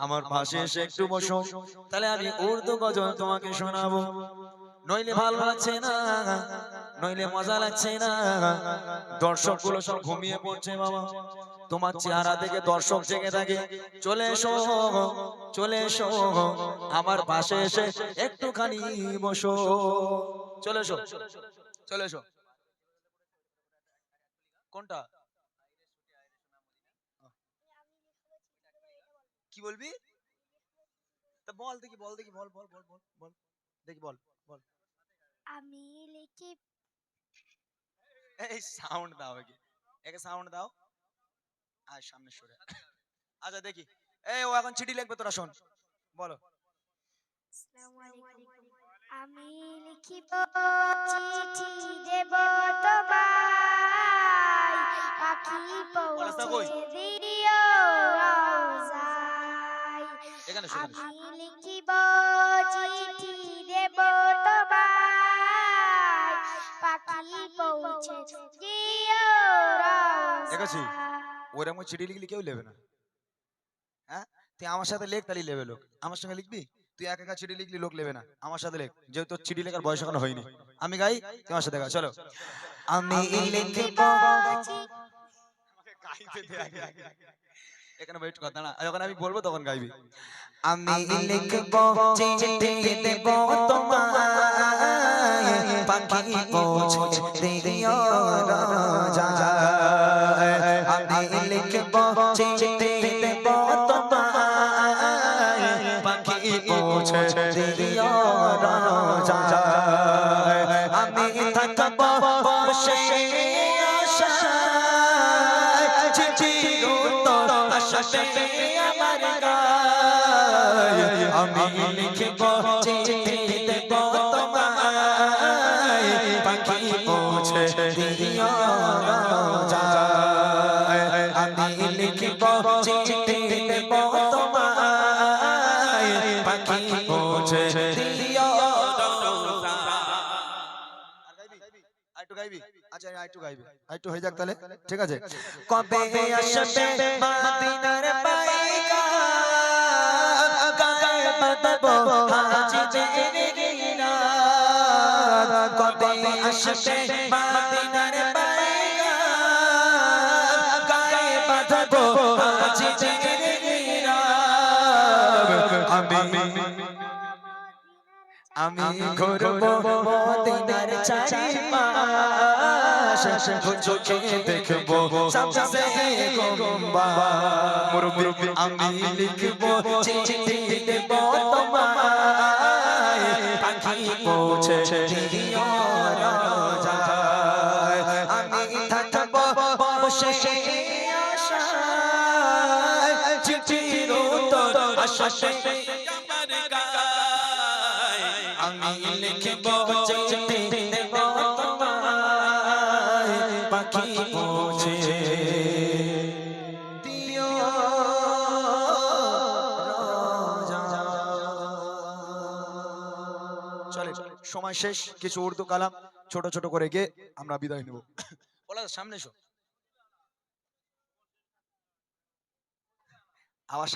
আমার পাশে এসে একটু বসো, তাহলে আমি উর্দু গজল তোমাকে শোনাবো। নইলে ভালো লাগছে না, নইলে মজা লাগছে না। দর্শক গুলো সব ঘুমিয়ে পড়ছে বাবা, তোমার চেহারা দেখে দর্শক জেগে থাকে। চলে এসো, চলে এসো, আমার পাশে এসে একটুখানি বসো। চলে এসো, চলে এসো। কোনটা কি বলবি? তা বল দেখি, বল দেখি, বল বল বল বল বল দেখি, বল বল। আমি লিখি। এই সাউন্ড দাও, একে একে সাউন্ড দাও। আর সামনে সরে আচ্ছা দেখি। এই ও এখন চিঠি লিখবে, তোরা শোন, বলো। আসসালামু আলাইকুম। আমি লিখিব চিঠি দেব তোমায়, পাখি পলাশদা কই? পৌঁছে দিও রওজায়। এখানে এসো, এখানে এসো। আমি লিখিব চিঠি দেব তোমায়, পাখি পৌঁছে দিও দেখেছি, রওজায়। ওরকম চিঠি লিখলে কেউ নেবে না। হ্যাঁ, তুই আমার সাথে লেখ, তাহলে নেবে লোক। আমার সঙ্গে লিখবি? তুই একা একা চিঠি লিখলি, লোক নেবে না। আমার সাথে লেখ, যেহেতু তোর চিঠি লেখার বয়স এখনো হয়নি। আমি গাই, তোমার সাথে গা, চলো। আমি লিখব, গাইতে দে আগে আগে। এখানে ওয়েট কর, দাঁড়া, যখন আমি বলবো তখন গাইবি। আমি লিখব চিঠি দেব তোমায়, পাখি পৌঁছে দিও রওজায়। আমি লিখব চিঠি দেব তোমায়, পাখি পৌঁছে দিও রওজায়। আমি থাকব বসে আশায়, চিঠির উত্তর আসবে আমার গায়ে। আমি লিখব চিঠি দেব তোমায়, পাখি পৌঁছে দিও রওজায়। আমি লিখব চিঠি দেব তোমায়, পাখি পৌঁছে দিও রওজায়। আরেকটু গাইবি? আচ্ছা আরেকটু গাইবি, আরেকটু হয়ে যাক তাহলে, ঠিক আছে। কবে আসবে মদিনার পাইগাম, গায়ে বাঁধবো হাজিদের গিরাত। কবে আসবে মদিনার পাইগাম, গায়ে বাঁধবো হাজিদের গিরাত। আমি ঘুরবো মদিনার চারিপাশ, চোখে দেখবো সবচেয়ে গম্বুজ। মুরব্বি আমি লিখবো চিঠি দেব তোমায়, পাখি পৌঁছে দিও রওজায়। আমি থাকবো বসে আশায়, চিঠির উত্তর আসবে আমার গায়ে। আমি লিখব চিঠি দেব তোমায়, পাখি পৌঁছে দিও রওজায়। চলে, সময় শেষ। কিছু উর্দু কালাম ছোট ছোট করে গিয়ে আমরা বিদায় নেব। বলা সামনে এসো। আবার